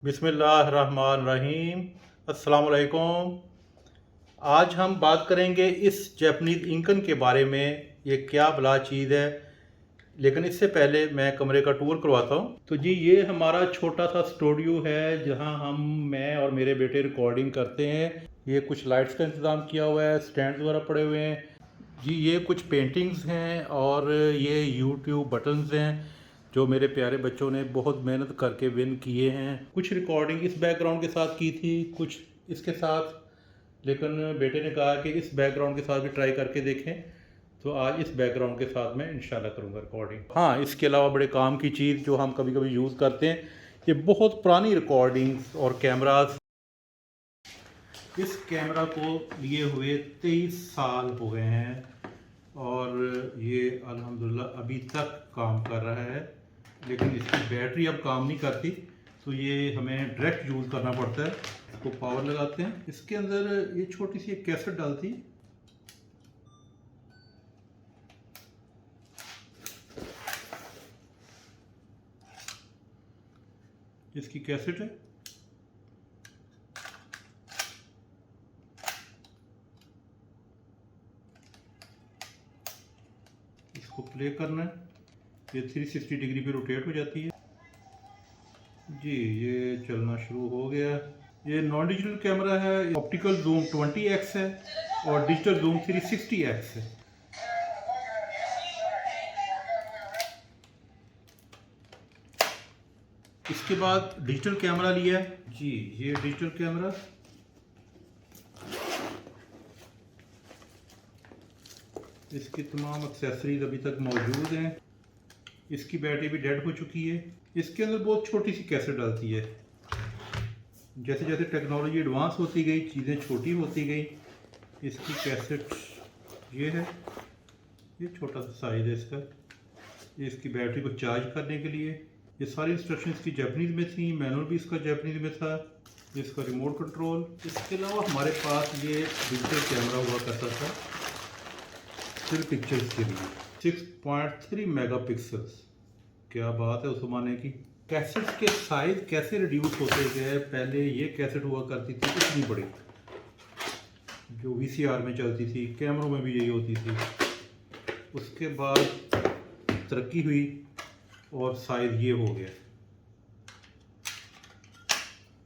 बिस्मिल्लाहिर्रहमानिर्रहीम। अस्सलाम वालेकुम। आज हम बात करेंगे इस जैपनीज़ इंकन के बारे में। ये क्या भला चीज़ है, लेकिन इससे पहले मैं कमरे का टूर करवाता हूँ। तो जी, ये हमारा छोटा सा स्टूडियो है जहाँ मैं और मेरे बेटे रिकॉर्डिंग करते हैं। ये कुछ लाइट्स का इंतज़ाम किया हुआ है, स्टैंड वगैरह पड़े हुए हैं। जी, ये कुछ पेंटिंग्स हैं और ये यूट्यूब बटन्स हैं जो मेरे प्यारे बच्चों ने बहुत मेहनत करके विन किए हैं। कुछ रिकॉर्डिंग इस बैकग्राउंड के साथ की थी, कुछ इसके साथ, लेकिन बेटे ने कहा कि इस बैकग्राउंड के साथ भी ट्राई करके देखें, तो आज इस बैकग्राउंड के साथ मैं इंशाल्लाह करूँगा रिकॉर्डिंग। हाँ, इसके अलावा बड़े काम की चीज़ जो हम कभी कभी यूज़ करते हैं, ये बहुत पुरानी रिकॉर्डिंग्स और कैमरास। इस कैमरा को लिए हुए 23 साल हो गए हैं और ये अल्हम्दुलिल्लाह अभी तक काम कर रहा है। लेकिन इसकी बैटरी अब काम नहीं करती, तो ये हमें डायरेक्ट यूज़ करना पड़ता है। इसको पावर लगाते हैं। इसके अंदर ये छोटी सी एक कैसेट डालती, इसकी कैसेट है। इसको प्ले करना है, ये 360 डिग्री पे रोटेट हो जाती है। जी, ये चलना शुरू हो गया। ये नॉन डिजिटल कैमरा है, ऑप्टिकल जूम 20x है और डिजिटल जूम 360x है। इसके बाद डिजिटल कैमरा लिया है। जी, ये डिजिटल कैमरा, इसकी तमाम एक्सेसरीज अभी तक मौजूद हैं। इसकी बैटरी भी डेड हो चुकी है। इसके अंदर बहुत छोटी सी कैसेट डालती है। जैसे जैसे टेक्नोलॉजी एडवांस होती गई, चीज़ें छोटी होती गई। इसकी कैसेट ये है, ये छोटा सा साइज़ है इसका। ये इसकी बैटरी को चार्ज करने के लिए। ये सारी इंस्ट्रक्शन इसकी जापानीज़ में थी, मैनुअल भी इसका जापानीज़ में था। ये इसका रिमोट कंट्रोल। इसके अलावा हमारे पास ये डिजिटल कैमरा हुआ करता था स्टिल पिक्चर्स के लिए, 6.3 मेगापिक्सल्स। क्या बात है उस ज़माने की। कैसेट्स के साइज़ कैसे रिड्यूस होते गए। पहले ये कैसेट हुआ करती थी इतनी बड़ी, जो वीसीआर में चलती थी, कैमरों में भी यही होती थी। उसके बाद तरक्की हुई और साइज़ ये हो गया।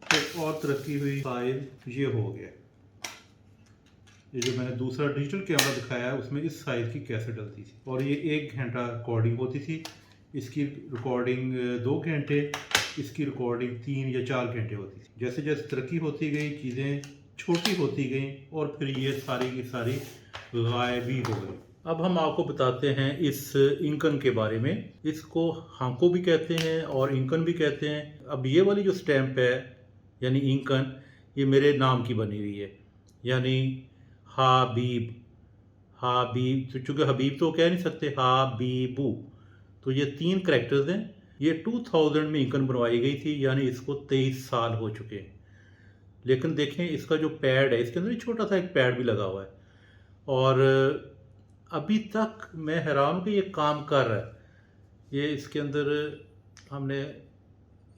फिर और तरक्की हुई, साइज़ ये हो गया। ये जो मैंने दूसरा डिजिटल कैमरा दिखाया है उसमें इस साइज़ की कैसेट डलती थी और ये 1 घंटा रिकॉर्डिंग होती थी। इसकी रिकॉर्डिंग 2 घंटे, इसकी रिकॉर्डिंग 3 या 4 घंटे होती थी। जैसे जैसे तरक्की होती गई, चीज़ें छोटी होती गई और फिर ये सारी की सारी गायब ही हो गई। अब हम आपको बताते हैं इस इंकन के बारे में। इसको हांको भी कहते हैं और इंकन भी कहते हैं। अब ये वाली जो स्टैंप है यानी इंकन, ये मेरे नाम की बनी हुई है, यानी हाबीब। हाबीब, तो चूँकि हबीब तो कह नहीं सकते, हाबीबू। तो ये 3 करेक्टर्स हैं। ये 2000 में इंकन बनवाई गई थी, यानी इसको 23 साल हो चुके हैं। लेकिन देखें इसका जो पैड है, इसके अंदर एक छोटा सा एक पैड भी लगा हुआ है और अभी तक मैं हैरान कि ये काम कर रहा है। ये इसके अंदर हमने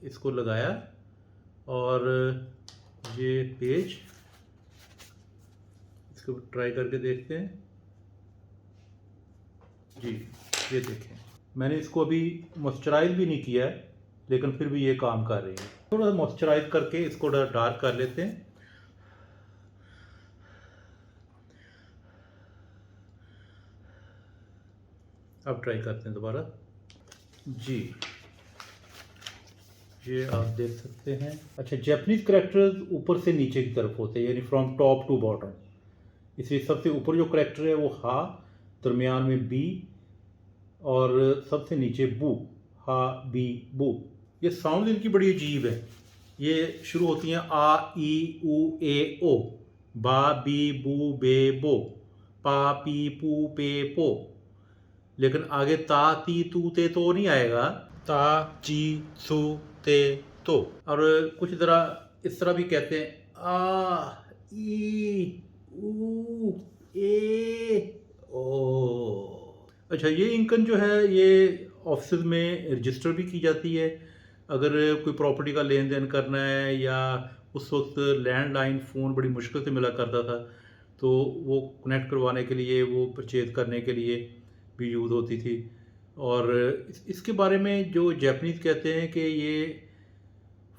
इसको लगाया और ये पेज, इसको ट्राई करके देखते हैं। जी, ये देखें, मैंने इसको अभी मॉइस्चराइज भी नहीं किया है, लेकिन फिर भी ये काम कर रही है। थोड़ा सा मॉइस्चराइज करके इसको डार्क कर लेते हैं। अब ट्राई करते हैं दोबारा। जी, ये आप देख सकते हैं। अच्छा, जापानीज करेक्टर्स ऊपर से नीचे की तरफ होते हैं, यानी फ्रॉम टॉप टू बॉटम। इसलिए सबसे ऊपर जो करेक्टर है वो हा, दरमियान में बी और सबसे नीचे बू। हा बी बू। ये साउंड इनकी बड़ी अजीब है। ये शुरू होती हैं आ ई ऊ ए ओ, बा बी बू बे बो, पा पी पू पे पो। लेकिन आगे ता ती तू ते तो नहीं आएगा। ता ची सू ते तो। और कुछ तरह इस तरह भी कहते हैं, आ ई ऊ ए ओ। अच्छा, ये इंकन जो है ये ऑफिस में रजिस्टर भी की जाती है अगर कोई प्रॉपर्टी का लेन देन करना है, या उस वक्त लैंडलाइन फ़ोन बड़ी मुश्किल से मिला करता था, तो वो कनेक्ट करवाने के लिए, वो परचेज़ करने के लिए भी यूज़ होती थी। और इसके बारे में जो जैपनीज़ कहते हैं कि ये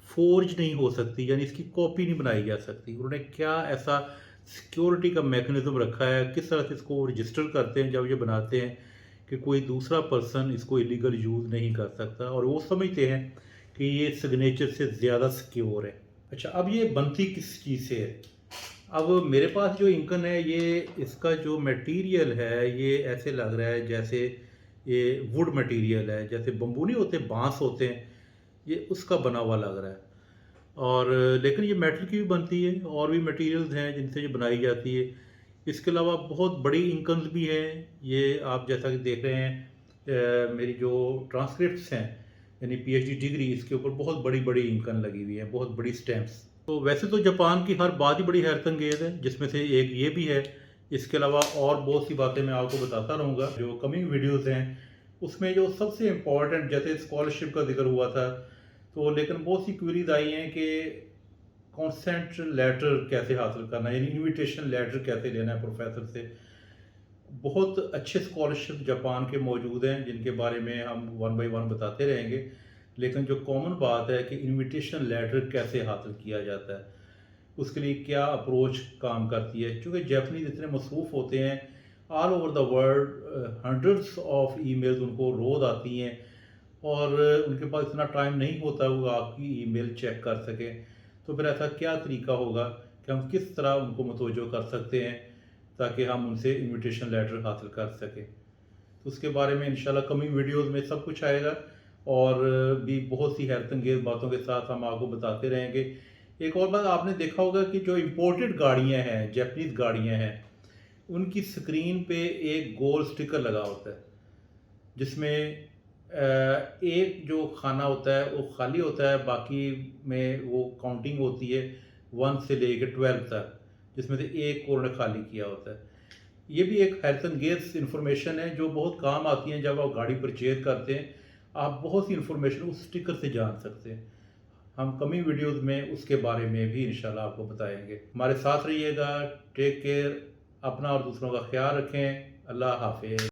फ़ोर्ज नहीं हो सकती, यानी इसकी कॉपी नहीं बनाई जा सकती। उन्होंने क्या ऐसा सिक्योरिटी का मैकेनिज़्म रखा है, किस तरह से इसको रजिस्टर करते हैं जब ये बनाते हैं, कि कोई दूसरा पर्सन इसको इलीगल यूज़ नहीं कर सकता, और वो समझते हैं कि ये सिग्नेचर से ज़्यादा सिक्योर है। अच्छा, अब ये बनती किस चीज़ से है? अब मेरे पास जो इंकन है, ये इसका जो मटेरियल है, ये ऐसे लग रहा है जैसे ये वुड मटेरियल है, जैसे बम्बू नहीं होते, बांस होते हैं, ये उसका बना हुआ लग रहा है। और लेकिन ये मेटल की भी बनती है, और भी मटेरियल्स हैं जिनसे ये बनाई जाती है। इसके अलावा बहुत बड़ी इंकन्स भी हैं। ये आप जैसा कि देख रहे हैं, मेरी जो ट्रांसक्रिप्ट्स हैं, यानी पीएचडी डिग्री, इसके ऊपर बहुत बड़ी बड़ी इंकन लगी हुई है, बहुत बड़ी स्टैम्प्स। तो वैसे तो जापान की हर बात ही बड़ी हैरतअंगेज़ है, जिसमें से एक ये भी है। इसके अलावा और बहुत सी बातें मैं आपको बताता रहूँगा जो कमिंग वीडियोस हैं। उसमें जो सबसे इम्पॉर्टेंट, जैसे स्कॉलरशिप का जिक्र हुआ था, तो लेकिन बहुत सी क्वेरीज आई हैं कि कॉन्सेंट लेटर कैसे हासिल करना है, यानी इनविटेशन लेटर कैसे लेना है प्रोफेसर से। बहुत अच्छे स्कॉलरशिप जापान के मौजूद हैं, जिनके बारे में हम वन बाय वन बताते रहेंगे। लेकिन जो कॉमन बात है कि इनविटेशन लेटर कैसे हासिल किया जाता है, उसके लिए क्या अप्रोच काम करती है। क्योंकि जापानीज इतने मसरूफ़ होते हैं, all over the world hundreds of emails उनको रोज़ आती हैं, और उनके पास इतना टाइम नहीं होता वो आपकी ईमेल चेक कर सकें। तो फिर ऐसा क्या तरीका होगा कि हम किस तरह उनको मुतवज्जो कर सकते हैं, ताकि हम उनसे इनविटेशन लेटर हासिल कर सकें। तो उसके बारे में इंशाल्लाह कमिंग वीडियोस में सब कुछ आएगा, और भी बहुत सी हैरतअंगेज़ बातों के साथ हम आपको बताते रहेंगे। एक और बात आपने देखा होगा कि जो इम्पोर्टेड गाड़ियाँ हैं, जैपनीज़ गाड़ियाँ हैं, उनकी स्क्रीन पे एक गोल स्टिकर लगा होता है, जिसमें एक जो खाना होता है वो खाली होता है, बाकी में वो काउंटिंग होती है 1 से लेकर 12 तक, जिसमें से एक कोने खाली किया होता है। ये भी एक हैरतअंगेज़ इंफॉर्मेशन है जो बहुत काम आती है जब आप गाड़ी परचेज करते हैं। आप बहुत सी इंफॉर्मेशन उस स्टिकर से जान सकते हैं। हम कमिंग वीडियोस में उसके बारे में भी इंशाल्लाह आपको बताएंगे। हमारे साथ रहिएगा। टेक केयर, अपना और दूसरों का ख्याल रखें। अल्लाह हाफिज़।